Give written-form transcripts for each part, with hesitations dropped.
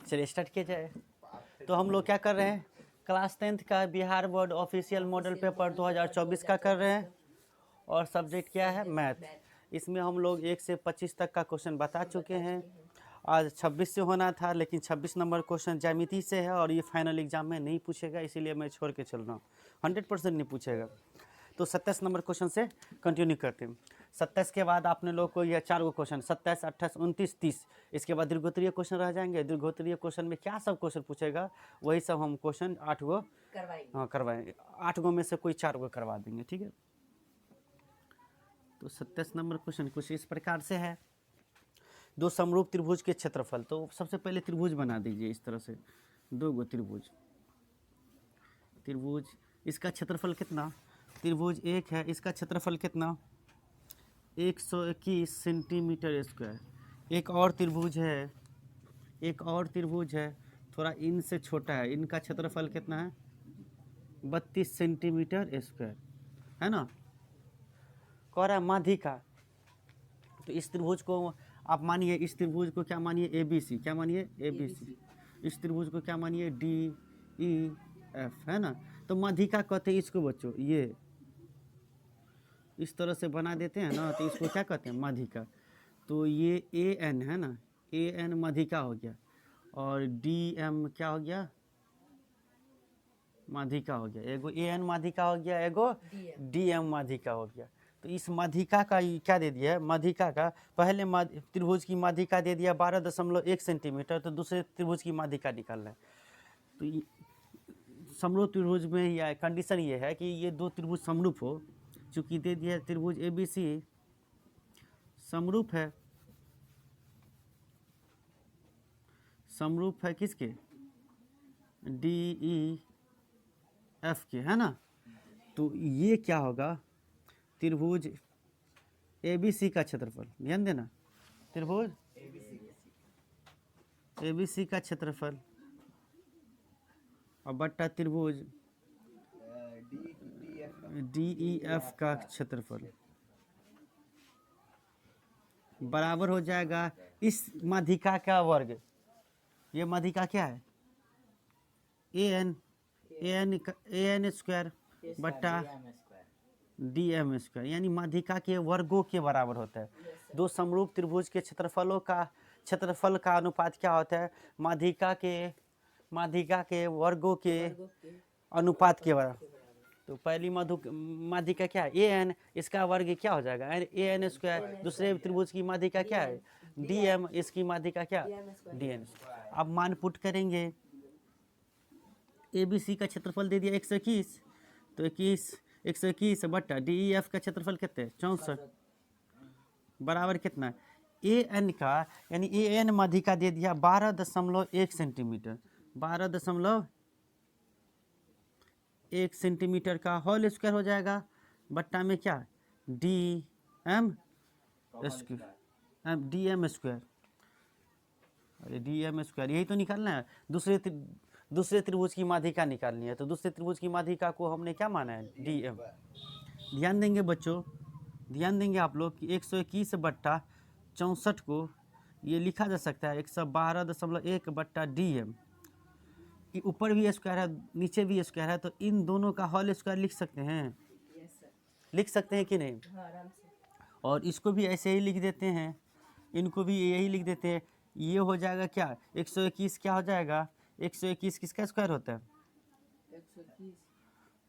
चलिए स्टार्ट किया जाए। तो हम लोग क्या कर रहे हैं, क्लास 10th का Bihar board official model paper 2024 का कर रहे हैं और सब्जेक्ट क्या है, मैथ। इसमें हम लोग 1 से 25 तक का क्वेश्चन बता चुके हैं। आज 26 से होना था, लेकिन 26 नंबर क्वेश्चन ज्यामिति से है और ये फाइनल एग्जाम में नहीं पूछेगा, इसीलिए मैं छोड़ के चल रहा हूँ। 100% नहीं पूछेगा। तो 27 नंबर क्वेश्चन से कंटिन्यू करते हैं। 27 के बाद आपने लोग को यह 4 गो क्वेश्चन 27, 28, 29, 30, इसके बाद दीर्घोत्तरीय क्वेश्चन रह जाएंगे। दीर्घोत्तरीय क्वेश्चन में क्या सब क्वेश्चन पूछेगा, वही सब हम क्वेश्चन 8 गो करवाएंगे। 8 गो में से कोई 4 गो करवा देंगे, ठीक है। तो 27 नंबर क्वेश्चन कुछ इस प्रकार से है। दो समरूप त्रिभुज के क्षेत्रफल। तो सबसे पहले त्रिभुज बना दीजिए इस तरह से, 2 गो त्रिभुज। त्रिभुज इसका क्षेत्रफल कितना, त्रिभुज 1 है, इसका क्षेत्रफल कितना 121 सेंटीमीटर स्क्वायर। एक और त्रिभुज है, एक और त्रिभुज है, थोड़ा इनसे छोटा है, इनका क्षेत्रफल कितना है 32 सेंटीमीटर स्क्वायर, है ना। कह रहा है माध्यिका। तो इस त्रिभुज को आप मानिए, इस त्रिभुज को क्या मानिए ABC, क्या मानिए ABC। इस त्रिभुज को क्या मानिए DEF, है ना। तो माध्यिका कहते हैं इसको बच्चों, ये इस तरह से बना देते हैं ना, तो इसको क्या कहते हैं माध्यिका। तो ये AN है ना, AN माध्यिका हो गया और DM क्या हो गया, माध्यिका हो गया। एगो AN माध्यिका हो गया, एगो DM माध्यिका हो गया। तो इस माध्यिका का क्या दे दिया है, माध्यिका का पहले त्रिभुज की माध्यिका दे दिया 12.1 सेंटीमीटर, तो दूसरे त्रिभुज की माध्यिका निकालना है। तो समरूप त्रिभुज में यह कंडीशन ये है कि ये दो त्रिभुज समरूप हो। चूंकि दे दिया त्रिभुज ABC समरूप है, समरूप है किसके, DEF के, है ना। तो ये क्या होगा, त्रिभुज ABC का क्षेत्रफल, ध्यान देना, त्रिभुज ABC का क्षेत्रफल और बट्टा त्रिभुज DEF का क्षेत्रफल बराबर हो जाएगा इस माध्यिका का वर्ग। ये माध्यिका क्या है AN स्क्वायर बट्टा DM स्क्वायर, यानी माध्यिका के वर्गों के बराबर होता है। दो समरूप त्रिभुज के क्षेत्रफलों का क्षेत्रफल का अनुपात क्या होता है, माध्यिका के वर्गों के अनुपात के बराबर। तो पहली माध्यिका क्या है AN, इसका वर्ग क्या हो जाएगा AN स्क्वायर। दूसरे त्रिभुज की माध्यिका क्या है DM, इसकी माध्यिका क्या DN। अब मान पुट करेंगे, ABC का क्षेत्रफल दे दिया 121, तो 121 बट्टा DEF का क्षेत्रफल कितने 64 बराबर कितना AN का, यानी AN माध्यिका दे दिया 12.1 सेंटीमीटर, 12.1 सेंटीमीटर का होल स्क्वायर हो जाएगा, बट्टा में क्या DM स्क्वायर। अरे DM स्क्वायर यही तो निकालना है, दूसरे त्रिभुज की माध्यिका निकालनी है। तो दूसरे त्रिभुज की माध्यिका को हमने क्या माना है DM। ध्यान देंगे बच्चों, ध्यान देंगे आप लोग कि 121 बट्टा 64 को ये लिखा जा सकता है 112.1 बट्टा DM, कि ऊपर भी स्क्वायर है नीचे भी स्क्वायर है, तो इन दोनों का होल स्क्वायर लिख सकते हैं, लिख सकते हैं कि नहीं। और इसको भी ऐसे ही लिख देते हैं, इनको भी यही लिख देते हैं। ये हो जाएगा क्या 121 क्या हो जाएगा 121 किसका स्क्वायर होता है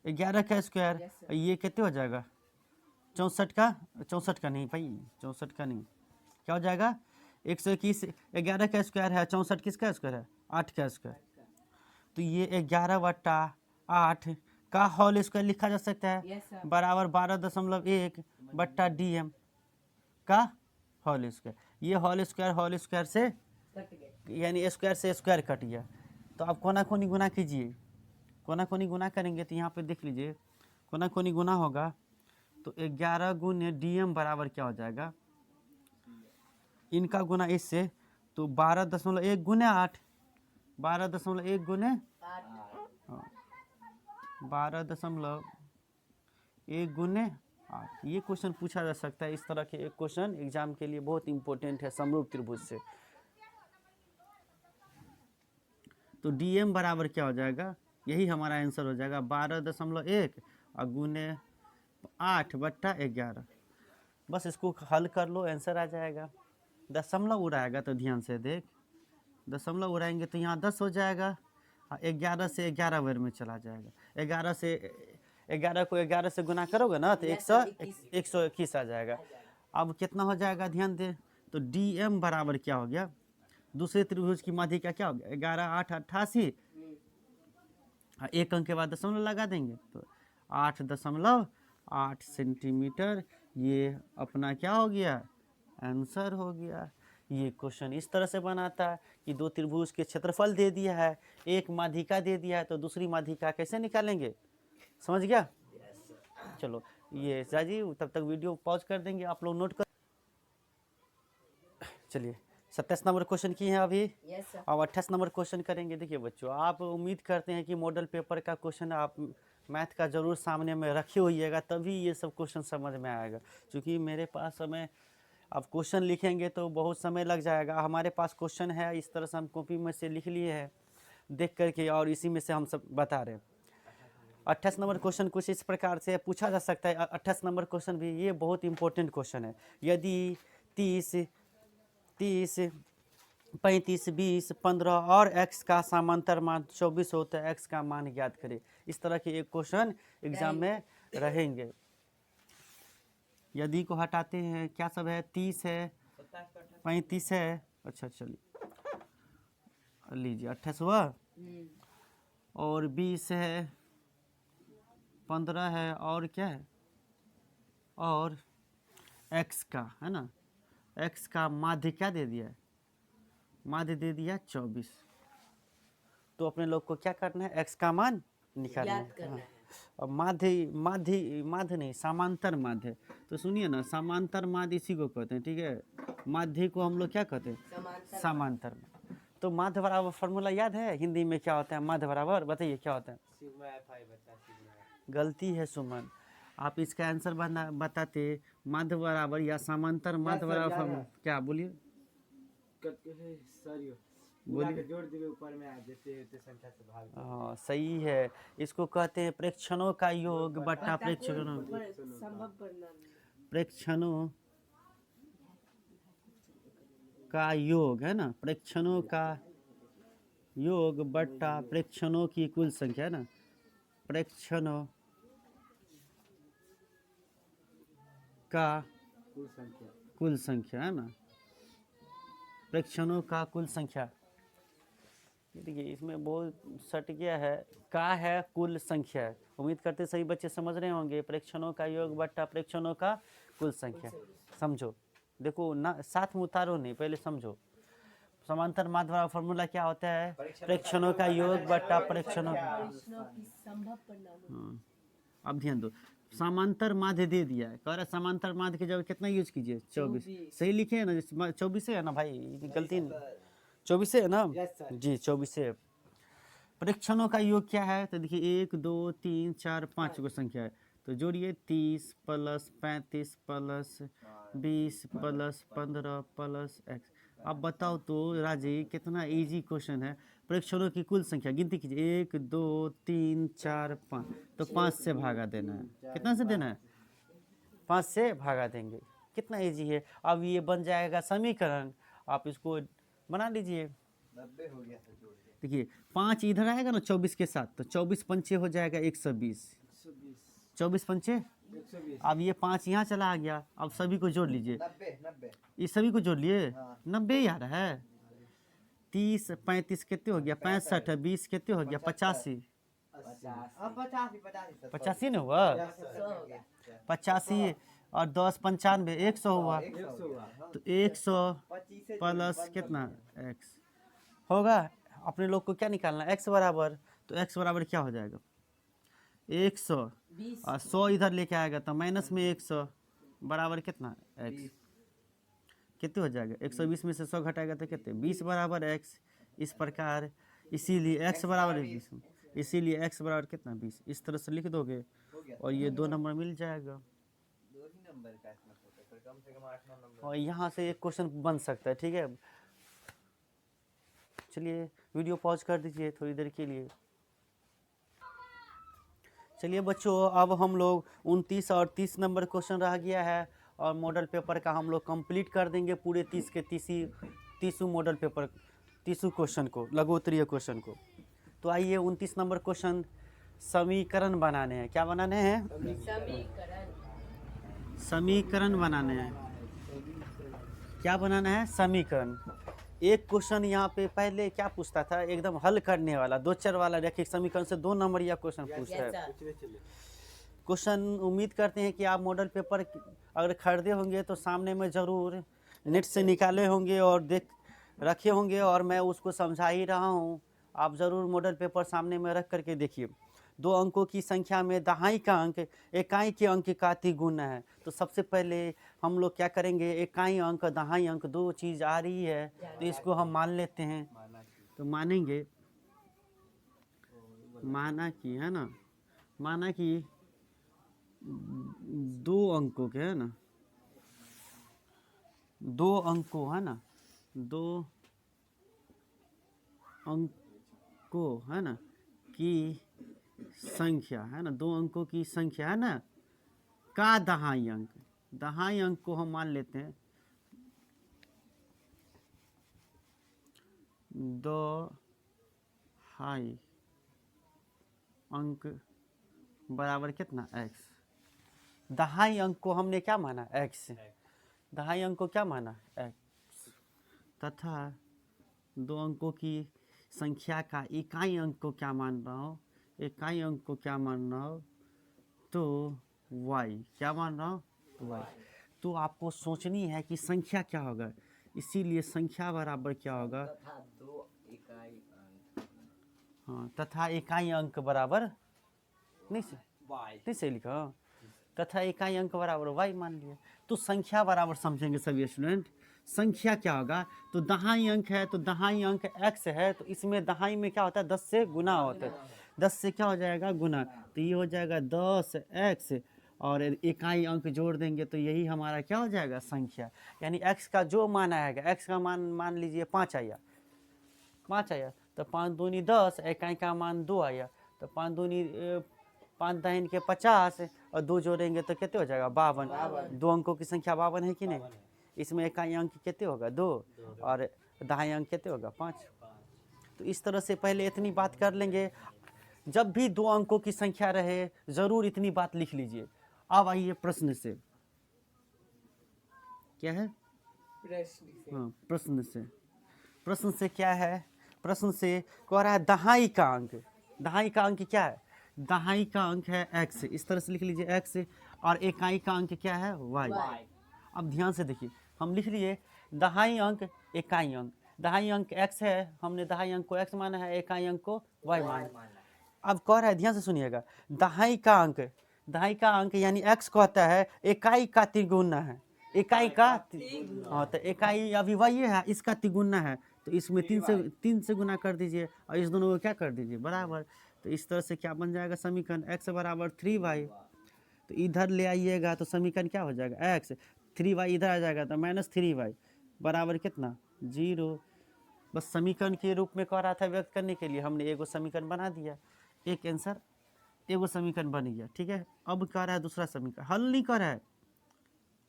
11 का स्क्वायर। ये कितने हो जाएगा 64 का, 64 का नहीं भाई, 64 का नहीं, क्या हो जाएगा 121 11 का स्क्वायर है, 64 किसका स्क्वायर है 8 का स्क्वायर। तो ये 11 बट्टा 8 का होल स्क्वायर लिखा जा सकता है बराबर 12.1 बट्टा DM का होल स्क्वायर। ये होल स्क्वायर से यानी स्क्वायर से स्क्वायर कट गया। तो आप कोना कोनी गुना कीजिए, कोना कोनी गुना करेंगे तो यहाँ पे देख लीजिए कोना कोनी गुना होगा, तो 11 गुने DM बराबर क्या हो जाएगा, इनका गुना इससे, तो 12.1 गुने 8, 12.1 गुने 12.1 गुने 8। ये क्वेश्चन पूछा जा सकता है। इस तरह के एक क्वेश्चन एग्जाम के लिए बहुत इंपॉर्टेंट है समरूप त्रिभुज से। तो DM बराबर क्या हो जाएगा, यही हमारा आंसर हो जाएगा 12.1 और गुने 8/11। बस इसको हल कर लो, आंसर आ जाएगा। दशमलव उड़ाएगा तो ध्यान से देख, दशमलव उड़ाएंगे तो यहाँ 10 हो जाएगा, 11 से 11 वेर में चला जाएगा। 11 से 11 को 11 से गुना करोगे ना तो 121 आ जाएगा। अब कितना हो जाएगा ध्यान दे, तो DM बराबर क्या हो गया, दूसरे त्रिभुज की माध्यिका क्या हो गया, 11 8 88, एक अंक के बाद दशमलव लगा देंगे तो 8.8 सेंटीमीटर, ये अपना क्या हो गया, आंसर हो गया। ये क्वेश्चन इस तरह से बनाता है कि दो त्रिभुज के क्षेत्रफल दे दिया है, एक माध्यिका दे दिया है, तो दूसरी माध्यिका कैसे निकालेंगे, समझ गया। चलो ये जाजी, तब तक वीडियो पॉज कर देंगे, आप लोग नोट कर। चलिए 27 नंबर क्वेश्चन किए हैं अभी। अब 28 नंबर क्वेश्चन करेंगे। देखिए बच्चों, आप उम्मीद करते हैं कि मॉडल पेपर का क्वेश्चन आप मैथ का ज़रूर सामने में रखे होइएगा, तभी ये सब क्वेश्चन समझ में आएगा। क्योंकि मेरे पास समय, अब क्वेश्चन लिखेंगे तो बहुत समय लग जाएगा। हमारे पास क्वेश्चन है, इस तरह से हम कॉपी में से लिख लिए हैं देख करके, और इसी में से हम सब बता रहे हैं। 28 नंबर क्वेश्चन कुछ इस प्रकार से पूछा जा सकता है। 28 नंबर क्वेश्चन भी ये बहुत इंपॉर्टेंट क्वेश्चन है। यदि 30, 35, 20, 15 और x का समांतर मान 24 हो तो x का मान ज्ञात करें। इस तरह के एक क्वेश्चन एग्जाम में रहेंगे। यदि को हटाते हैं, क्या सब है, 30 है, 35 है, अच्छा चलिए लीजिए 28 हुआ, और 20 है, 15 है, और क्या है, और x का है ना, x का माध्य क्या दे दिया है, माध्य दे दिया 24। तो अपने लोग को क्या करना है, x का मान निकालना है। और माध्य नहीं, समांतर माध्य। तो सुनिए ना, समांतर माध्य इसी को कहते हैं, ठीक है। माध्य को हम लोग क्या कहते हैं, समांतर। तो माध्य बराबर फॉर्मूला याद है, हिंदी में क्या होता है माध्य बराबर, बताइए क्या होता है। गलती है सुमन, आप इसका आंसर बताते, माध्य बराबर या समांतर माध्य बराबर क्या, बोलिए बोलिए। जोड़ देंगे ऊपर में, आ जैसे संख्या से भाग। हाँ सही है, इसको कहते हैं प्रेक्षणों का योग बटा प्रेक्षणों का योग, है ना, प्रेक्षणों का योग बटा प्रेक्षणों की कुल संख्या, है ना, प्रेक्षणों का कुल संख्या, है ना, प्रेक्षणों का कुल संख्या। देखिए इसमें बहुत सट गया है, का है कुल संख्या। उम्मीद करते सही बच्चे समझ रहे होंगे, प्रेक्षणों का योग बटा प्रेक्षणों का कुल संख्या। समझो, देखो ना, साथ में उतारो नहीं, पहले समझो। समांतर माध्य वाला फॉर्मूला क्या होता है, प्रेक्षणों का योग बटा प्रेक्षणों। अब ध्यान दो, समांतर माध्य दे दिया है, कह रहा समांतर माध्य की जगह कितना यूज कीजिए, 24। सही लिखे है ना, 24 है ना भाई, गलती 24 है ना जी, 24 है। प्रेक्षणों का योग क्या है, तो देखिए 1 2 3 4 5 को संख्या है, तो जोड़िए 30 plus 35 plus 20 plus 15 plus x। अब बताओ तो राजी, कितना इजी क्वेश्चन है। प्रेक्षणों की कुल संख्या गिनती कीजिए, 1 2 3 4 5, तो 5 से भागा देना है। कितना से देना है, 5 से भागा देंगे, कितना इजी है। अब ये बन जाएगा समीकरण, आप इसको बना लीजिए। देखिए 5 इधर आएगा ना 24 के साथ, तो 24 पंचे हो जाएगा 120, 24 पंचे। अब ये 5 यहाँ चला आ गया, अब सभी को जोड़ लीजिए, इस सभी को जोड़ लिए, 90 आ रहा है। 30 35 कितने हो गया, 65, 20 कितने हो गया, 85, 85 नहीं हुआ, 85 और 10 95, 100 हुआ। तो 100 प्लस कितना x होगा, अपने लोग को क्या निकालना है, x बराबर, तो x बराबर क्या हो जाएगा, 100 और 100 इधर लेके आएगा तो माइनस में 100 बराबर कितना x, कितने हो जाएगा, 120 में से 100 घटाएगा तो कितने, 20 बराबर x। इस प्रकार इसीलिए x बराबर 20, इसीलिए x बराबर कितना 20, इस तरह से लिख दोगे और ये 2 नंबर मिल जाएगा। और यहाँ से एक क्वेश्चन बन सकता है, ठीक है। चलिए वीडियो पॉज कर दीजिए थोड़ी देर के लिए। चलिए बच्चों, अब हम लोग 29 और 30 नंबर क्वेश्चन रह गया है और मॉडल पेपर का हम लोग कंप्लीट कर देंगे पूरे 30 के 30 मॉडल पेपर 30 क्वेश्चन को, लघु उत्तरीय क्वेश्चन को। तो आइए 29 नंबर क्वेश्चन समीकरण बनाने हैं। क्या बनाने हैं? समीकरण बनाने हैं। क्या बनाना है? समीकरण। एक क्वेश्चन यहाँ पे पहले क्या पूछता था, एकदम हल करने वाला, दो चर वाला रैखिक समीकरण से 2 नंबर या क्वेश्चन पूछता है। क्वेश्चन उम्मीद करते हैं कि आप मॉडल पेपर अगर खरीदे होंगे तो सामने में ज़रूर नेट से निकाले होंगे और देख रखे होंगे, और मैं उसको समझा ही रहा हूँ। आप ज़रूर मॉडल पेपर सामने में रख करके देखिए। 2 अंकों की संख्या में दहाई का अंक इकाई के अंक का तिगुना है। तो सबसे पहले हम लोग क्या करेंगे, इकाई अंक दहाई अंक 2 चीज़ आ रही है तो इसको हम मान लेते हैं। तो मानेंगे, माना कि है ना, माना कि 2 अंकों के है ना, 2 अंकों है ना, 2 अंकों है ना की संख्या है ना, 2 अंकों की संख्या है ना का दहाई अंक, दहाई अंक को हम मान लेते हैं दहाई अंक बराबर कितना? x। दहाई अंक को हमने क्या माना? x। दहाई अंक को क्या माना? x। तथा 2 अंकों की संख्या का इकाई अंक को क्या मान रहा हूँ? इकाई अंक को क्या मान रहा हूँ? तो y। क्या मान रहा हूँ? y। तो आपको सोचनी है कि संख्या क्या होगा, इसीलिए संख्या बराबर क्या होगा? हाँ, तथा इकाई अंक बराबर नहीं से लिखा, तथा इकाई अंक बराबर y मान लिया। तो संख्या बराबर समझेंगे सभी स्टूडेंट। संख्या क्या होगा? तो दहाई अंक है तो दहाई अंक x है, तो इसमें दहाई में क्या होता है? 10 से गुना होता है। 10 से क्या हो जाएगा? गुना। तो ये हो जाएगा 10x और इकाई अंक जोड़ देंगे तो यही हमारा क्या हो जाएगा? संख्या। यानी x का जो मान आएगा, x का मान लीजिए 5 आया, 5 आया तो 5 दूनी 10, इकाई का मान 2 आया तो 5 दूनी 5 दाहिन के 50 और 2 जोड़ेंगे तो कितने हो जाएगा? 52। 2 अंकों की संख्या 52 है कि नहीं? इसमें इकाई अंक कितने होगा? 2 और दहाई अंक कितने होगा? 5। तो इस तरह से पहले इतनी बात कर लेंगे। जब भी 2 अंकों की संख्या रहे ज़रूर इतनी बात लिख लीजिए। अब आइए प्रश्न से। क्या है? हाँ, प्रश्न से। प्रश्न से क्या है? प्रश्न से कह रहा है दहाई का अंक। दहाई का अंक क्या है? दहाई का अंक है x। इस तरह से लिख लीजिए x, और इकाई का अंक क्या है? y। अब ध्यान से देखिए, हम लिख लिए दहाई अंक इकाई अंक। दहाई अंक x है, हमने दहाई अंक को x माना है, इकाई अंक को y माना। अब कह रहा है, ध्यान से सुनिएगा, दहाई का अंक यानी x कहता है इकाई का तिगुना है। इकाई का हाँ, तो इकाई अभी वही है, इसका तिगुना है तो इसमें 3 से गुना कर दीजिए और इस दोनों को क्या कर दीजिए? बराबर। तो इस तरह से क्या बन जाएगा समीकरण? x बराबर 3y। तो इधर ले आइएगा तो समीकरण क्या हो जाएगा? x 3y इधर आ जाएगा तो -3y बराबर कितना? 0। बस समीकरण के रूप में कह रहा था व्यक्त करने के लिए, हमने एगो समीकरण बना दिया। एक आंसर, एगो समीकरण बन गया। ठीक है, अब कह रहा है दूसरा समीकरण। हल नहीं कर रहा है,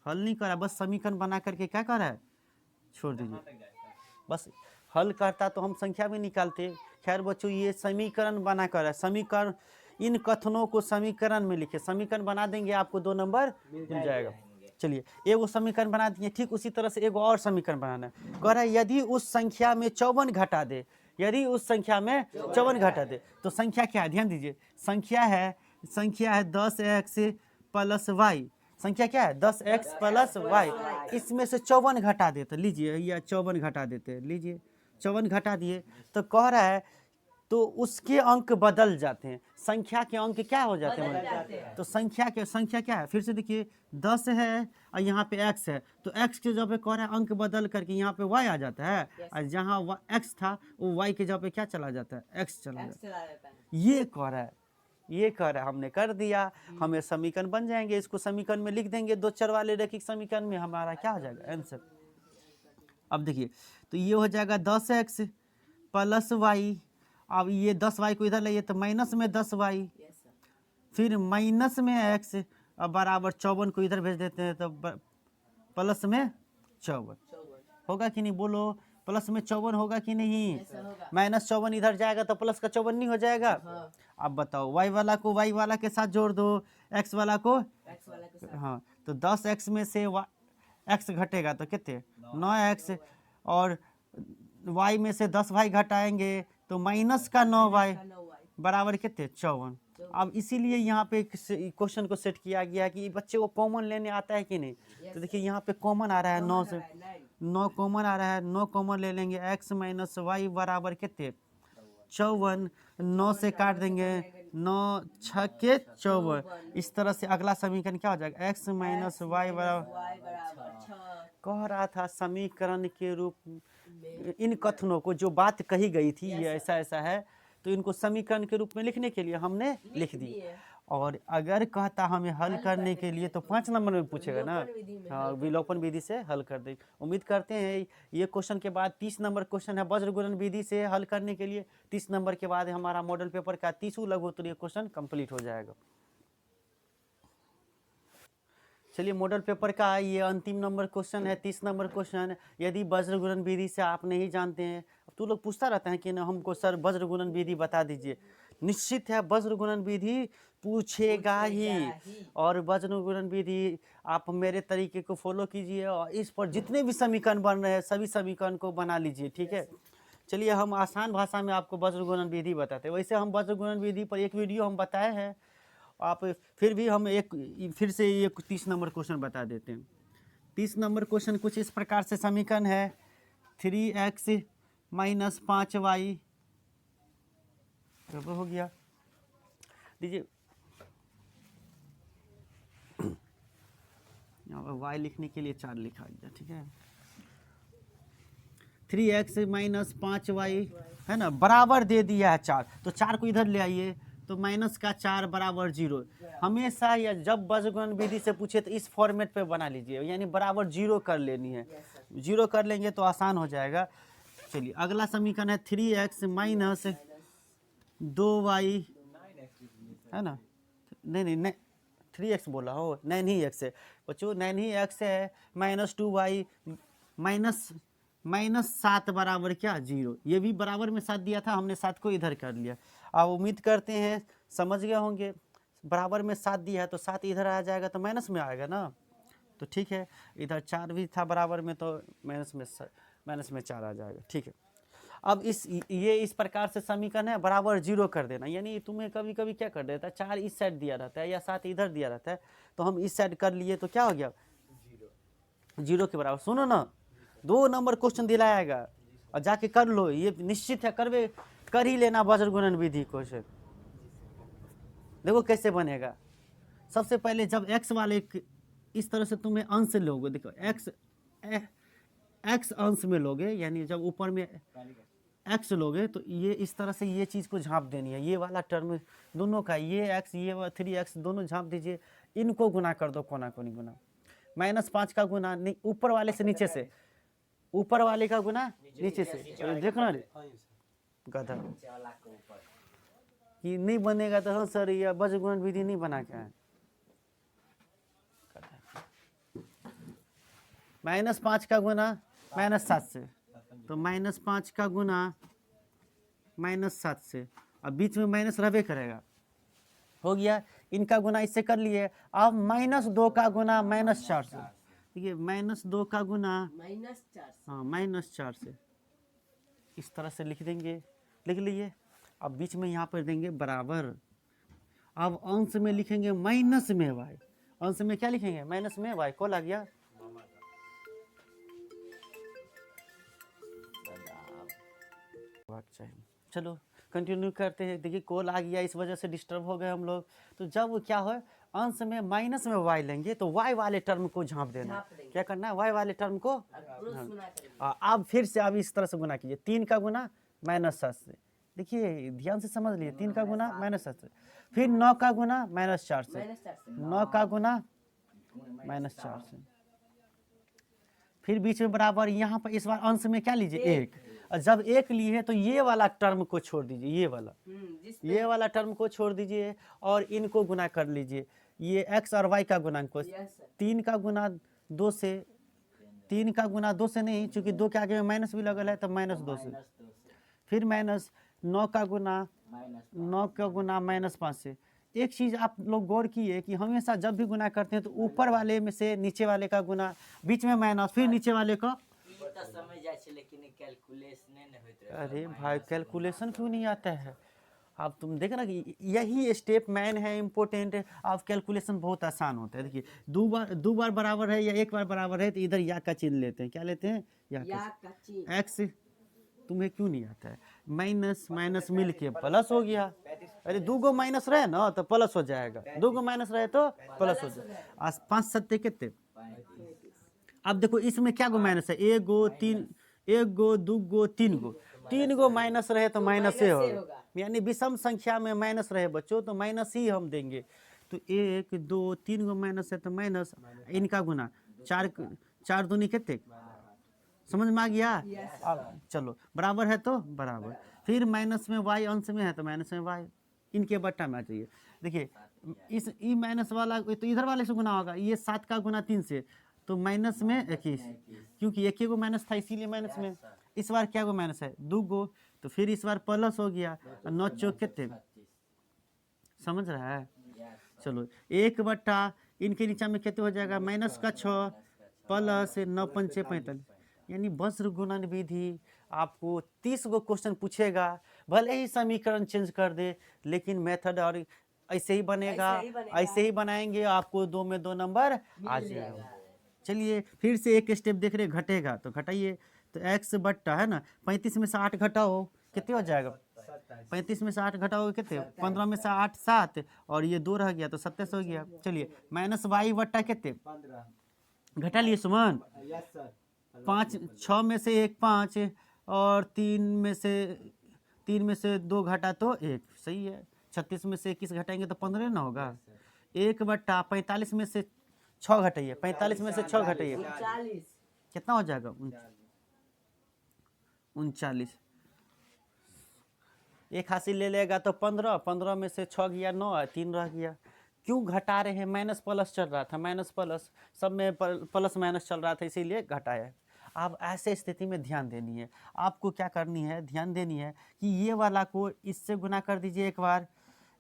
हल नहीं कर रहा है, बस समीकरण बना करके क्या कर रहा है? छोड़ दीजिए। बस हल करता तो हम संख्या भी निकालते। खैर बच्चों, ये समीकरण बना कर है। समीकरण, इन कथनों को समीकरण में लिखे। समीकरण बना देंगे आपको 2 नंबर मिल जाएगा। चलिए, एगो समीकरण बना दिए। ठीक उसी तरह से एगो और समीकरण बनाना है। कह रहा है यदि उस संख्या में 54 घटा दे, यदि उस संख्या में 54 घटा दे तो संख्या क्या है? ध्यान दीजिए, संख्या है 10x प्लस y। संख्या क्या है? 10x plus y। इसमें से 54 घटा देते, लीजिए या 54 घटा देते, लीजिए 54 घटा दिए तो कह रहा है तो उसके अंक बदल जाते हैं। संख्या के अंक क्या हो जाते हैं? तो संख्या क्या है? फिर से देखिए, 10 है और यहाँ पे x है तो x के जगह पे कह रहा है अंक बदल करके यहाँ पे y आ जाता है, और जहाँ x था वो y के जगह पे क्या चला जाता है? x चला जाता है। ये कह रहा है, हमने कर दिया। हमें समीकरण बन जाएंगे, इसको समीकरण में लिख देंगे। 2 चर वाले रैखिक समीकरण में हमारा क्या हो जाएगा? आंसर। अब देखिए, तो ये हो जाएगा 10x प्लस वाई, अब ये 10y को इधर लाइए तो माइनस में 10y, फिर माइनस में x, अब बराबर 54 को इधर भेज देते हैं तो प्लस में 54 होगा कि नहीं, बोलो प्लस में 54 होगा कि नहीं, माइनस 54 इधर जाएगा तो प्लस का 54 नहीं हो जाएगा। अब बताओ y वाला को y वाला के साथ जोड़ दो, x वाला को हाँ, तो 10x में से x घटेगा तो कितने 9x, और y में से 10y घटाएंगे तो माइनस का 9y बराबर कितने 54। अब इसीलिए यहाँ पे क्वेश्चन को सेट किया गया कि बच्चे को कॉमन लेने आता है कि नहीं, तो देखिए यहाँ पे कॉमन आ रहा है 9 से 9 कॉमन आ रहा है, 9 कॉमन ले लेंगे, x माइनस वाई बराबर कितने 54, 9 से काट देंगे 9 6 के 54। इस तरह से अगला समीकरण क्या हो जाएगा, x माइनस वाई बराबर, कह रहा था समीकरण के रूप, इन कथनों को जो बात कही गई थी ये ऐसा ऐसा है, तो इनको समीकरण के रूप में लिखने के लिए हमने लिख दी। और अगर कहता हमें हल करने के लिए तो 5 नंबर में पूछेगा ना, हाँ विलोपन विधि से हल कर दे। उम्मीद करते हैं ये क्वेश्चन के बाद 30 नंबर क्वेश्चन है वज्र गुणन विधि से हल करने के लिए, 30 नंबर के बाद हमारा मॉडल पेपर का 30वां लघु उत्तरीय क्वेश्चन कंप्लीट हो जाएगा। चलिए मॉडल पेपर का ये अंतिम नंबर क्वेश्चन है, 30 नंबर क्वेश्चन। यदि वज्र गुणन विधि से आप नहीं जानते हैं, तो लोग पूछता रहता है कि ना हमको सर वज्र गुणन विधि बता दीजिए, निश्चित है वज्र गुणन विधि पूछेगा ही, और वज्र गुणन विधि आप मेरे तरीके को फॉलो कीजिए और इस पर जितने भी समीकरण बन रहे हैं सभी समीकरण को बना लीजिए, ठीक है। चलिए हम आसान भाषा में आपको वज्र गुणन विधि बताते हैं। वैसे हम वज्र गुणन विधि पर एक वीडियो हम बताए हैं, आप फिर भी हम फिर से ये 30 नंबर क्वेश्चन बता देते हैं। 30 नंबर क्वेश्चन कुछ इस प्रकार से समीकरण है, 3x माइनस 5y हो गया, लीजिए यहाँ पर y लिखने के लिए 4 लिखा गया, ठीक है। 3x माइनस 5y है ना, बराबर दे दिया है 4, तो 4 को इधर ले आइए तो माइनस का 4 बराबर 0। हमेशा या जब वज्रगुणन विधि से पूछे तो इस फॉर्मेट पे बना लीजिए, यानी बराबर 0 कर लेनी है, 0 कर लेंगे तो आसान हो जाएगा। चलिए अगला समीकरण है 3x माइनस 2y है ना, नहीं 3x बोला हो, 9 ही x है बच्चों, 9 ही x है, माइनस 2y माइनस 7 बराबर क्या 0, ये भी बराबर में 7 दिया था, हमने 7 को इधर कर लिया। अब उम्मीद करते हैं समझ गए होंगे, बराबर में 7 दिया है तो 7 इधर आ जाएगा तो माइनस में आएगा ना, तो ठीक है, इधर 4 भी था बराबर में तो माइनस में 4 आ जाएगा, ठीक है। अब ये इस प्रकार से समीकरण है, बराबर 0 कर देना, यानी तुम्हें कभी कभी क्या कर देता है, 4 इस साइड दिया रहता है या 7 इधर दिया रहता है, तो हम इस साइड कर लिए तो क्या हो गया 0 के बराबर। सुनो ना, 2 नंबर क्वेश्चन दिलाएगा और जाके कर लो, ये निश्चित है कर ही लेना वज्र गुणन विधि क्वेश्चन। देखो कैसे बनेगा, सबसे पहले जब x वाले इस तरह से तुम्हें अंश लोगे, देखो x अंश में लोगे, यानी जब ऊपर में x लोगे तो ये इस तरह से ये चीज़ को झाँप देनी है, ये वाला टर्म दोनों का, ये x ये 3x दोनों झाँप दीजिए, इनको गुना कर दो, कोना कोनी गुना, -5 का गुना नहीं ऊपर वाले से नीचे से, ऊपर वाले का गुना नीचे से, देखना रे गधा कि नहीं बनेगा तो हाँ सर ये वज्र गुणन विधि नहीं बना के आए। -5 का गुना -7 से, तो -5 का गुना -7 से, अब बीच में माइनस रहबे करेगा, हो गया। इनका गुना इससे कर लिए, अब -2 का गुना -4 से, देखिए -2 का गुना हाँ -4 से, इस तरह से लिख देंगे, लिख लिए। अब बीच में यहाँ पर देंगे बराबर, अब अंश में लिखेंगे माइनस में y, अंश में क्या लिखेंगे माइनस में y, कॉल आ गया, चलो कंटिन्यू करते हैं। देखिए कॉल आ गया, इस वजह से डिस्टर्ब हो गए हम लोग। तो जब क्या हो अंश में माइनस में y लेंगे तो y वाले टर्म को झाँप देना, क्या करना है y वाले टर्म को, अब फिर से अब इस तरह से गुना कीजिए, 3 का गुना -7 से, देखिए ध्यान से समझ लिए, 3 का गुना -7 से, फिर 9 का गुना -4 से, 9 का गुना -4 से, फिर बीच में बराबर, यहाँ पर इस बार अंश में क्या लीजिए 1, और जब एक लिए तो ये वाला टर्म को छोड़ दीजिए, ये वाला टर्म को छोड़ दीजिए और इनको गुना कर लीजिए। ये x और y का गुणांक को 3 का गुना 2 से, 3 का गुना 2 से नहीं, चूंकि 2 के आगे में माइनस भी लगल है तो -2 से, फिर माइनस 9 का गुना -5 से। एक चीज़ आप लोग गौर किए कि हमेशा जब भी गुना करते हैं तो ऊपर वाले में से नीचे वाले का गुना, बीच में माइनस, फिर नीचे वाले का। अरे भाई कैलकुलेशन क्यों नहीं आता है? अब तुम देख ना कि यही स्टेप मैन है इम्पोर्टेंट है। अब कैलकुलेशन बहुत आसान होता है। देखिए दो बार बराबर है या एक बार बराबर है तो इधर या का चिन्ह लेते हैं। क्या लेते हैं? या का चिन्ह। एक्स तुम्हें क्यों नहीं आता है? माइनस माइनस मिल के प्लस हो गया। अरे 2 गो माइनस रहे ना तो प्लस हो जाएगा, 2 गो माइनस रहे तो प्लस हो जाएगा। 5 सत्ते कितने? अब देखो इसमें क्या गो माइनस है? 1 गो 3, 1 गो 2 गो 3 गो, 3 गो माइनस रहे तो माइनस ही होगा। यानी विषम संख्या में माइनस रहे बच्चों तो माइनस ही हम देंगे। तो 1 2 3 गो माइनस है तो माइनस, इनका गुना 4 दूनी कितने? समझ में आ गया? अब चलो बराबर है तो बराबर, फिर माइनस में y अंश में है तो माइनस में y, इनके बट्टा में आ जाइए। देखिए इस ई माइनस वाला तो इधर वाले से गुना होगा, ये 7 का गुना 3 से तो माइनस में 21, क्योंकि एक ही गो माइनस था इसीलिए माइनस में। इस बार क्या गो माइनस है? 2 गो, तो फिर इस बार प्लस हो गया। 9 चौक कितने? समझ रहा है? चलो 1 बट्टा इनके नीचे में कितने हो जाएगा? माइनस का 6 प्लस 9 पंचे 45। यानी वज्र गुणन विधि आपको 30 गो क्वेश्चन पूछेगा, भले ही समीकरण चेंज कर दे लेकिन मेथड और ऐसे ही बनेगा, ऐसे ही बनाएंगे आपको 2 में 2 नंबर आ जाएगा। चलिए फिर से एक स्टेप देख रहे, घटेगा तो घटाइए। तो x बट्टा है ना, 35 में से 8 घटाओ कितने हो जाएगा? 35 में से 8 घटाओगे कितने? 15 में से 8 7 और ये 2 रह गया तो 27 हो गया। चलिए माइनस y बट्टा कितने? घटा लिए सुमन? 5 6 में से 1 5 और 3 में से 2 घटा तो 1, सही है। 36 में से 21 घटाएंगे तो 15 ना होगा। 1 बट्टा 45 में से 6 घटाइए, 45 में से 6 घटाइए कितना हो जाएगा? 39। एक हासिल ले लेगा तो 15, 15 में से 6 गया 9, 3 रह गया। क्यों घटा रहे हैं? माइनस प्लस चल रहा था, माइनस प्लस सब में प्लस माइनस चल रहा था इसीलिए घटाया। अब ऐसे स्थिति में ध्यान देनी है, आपको क्या करनी है? ध्यान देनी है कि ये वाला को इससे गुना कर दीजिए एक बार,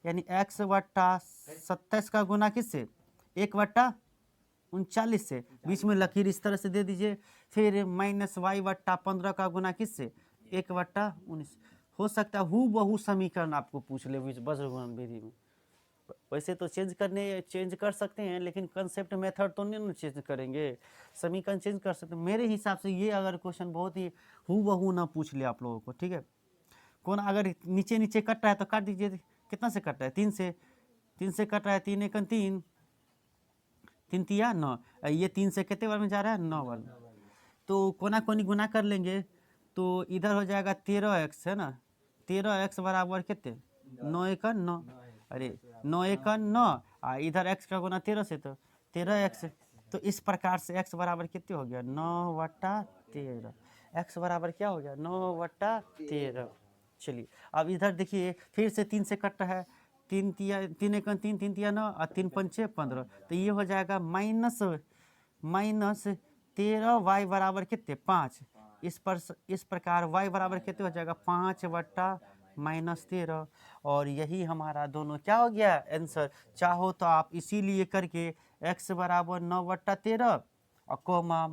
यानी x बट्टा 27 का गुना किससे? 1 बट्टा 39 से, बीच में लकीर इस तरह से दे दीजिए। फिर माइनस y बट्टा 15 का गुना किससे? 1 बट्टा 19। हो सकता है हूबहू समीकरण आपको पूछ ले वज्र गुणन विधि में। वैसे तो चेंज कर सकते हैं लेकिन कंसेप्ट मेथड तो नहीं चेंज करेंगे, समीकरण चेंज कर सकते हैं। मेरे हिसाब से ये अगर क्वेश्चन बहुत ही हूबहू ना पूछ ले आप लोगों को, ठीक है। कौन अगर नीचे नीचे कट रहा है तो काट दीजिए। कितना से कट रहा है? 3 से, 3 से कट रहा है। 3 एकन 3, 3 तिया 9, ये 3 से कितने बार में जा रहा है? 9 बार। तो कोना कोनी गुना कर लेंगे तो इधर हो जाएगा 13x, है ना। 13x बराबर कितने? 9 एकन 9, अरे 9 एकन 9, इधर x का गुना 13 से तो 13x। तो इस प्रकार से x बराबर कितने हो गया? 9 बट्टा 13। x बराबर क्या हो गया? 9 बट्टा 13। चलिए अब इधर देखिए फिर से 3 से कट रहा है। 3 तिया 3 एकन 3, 3 तिया 9 और 3 पंचे 15। तो ये हो जाएगा माइनस 13 y बराबर कितने? 5। इस प्रकार y बराबर कितने हो जाएगा? 5 बट्टा -13। और यही हमारा दोनों क्या हो गया? आंसर। चाहो तो आप इसीलिए करके x बराबर 9 बट्टा 13 और कोमा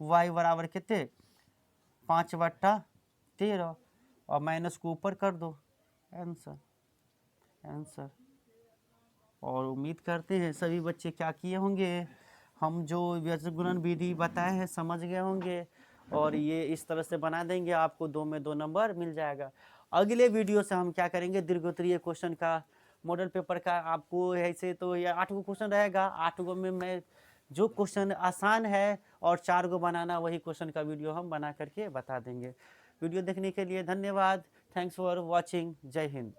y बराबर कितने? 5 बट्टा 13 और माइनस को ऊपर कर दो, आंसर। और उम्मीद करते हैं सभी बच्चे क्या किए होंगे, हम जो वज्र गुणन विधि बताए हैं समझ गए होंगे और ये इस तरह से बना देंगे, आपको 2 में 2 नंबर मिल जाएगा। अगले वीडियो से हम क्या करेंगे? दीर्घोत्तरीय क्वेश्चन का, मॉडल पेपर का आपको ऐसे तो ये 8 गो क्वेश्चन रहेगा। 8 गो में मैं जो क्वेश्चन आसान है और 4 गो बनाना, वही क्वेश्चन का वीडियो हम बना करके बता देंगे। वीडियो देखने के लिए धन्यवाद। Thanks for watching. जय हिंद।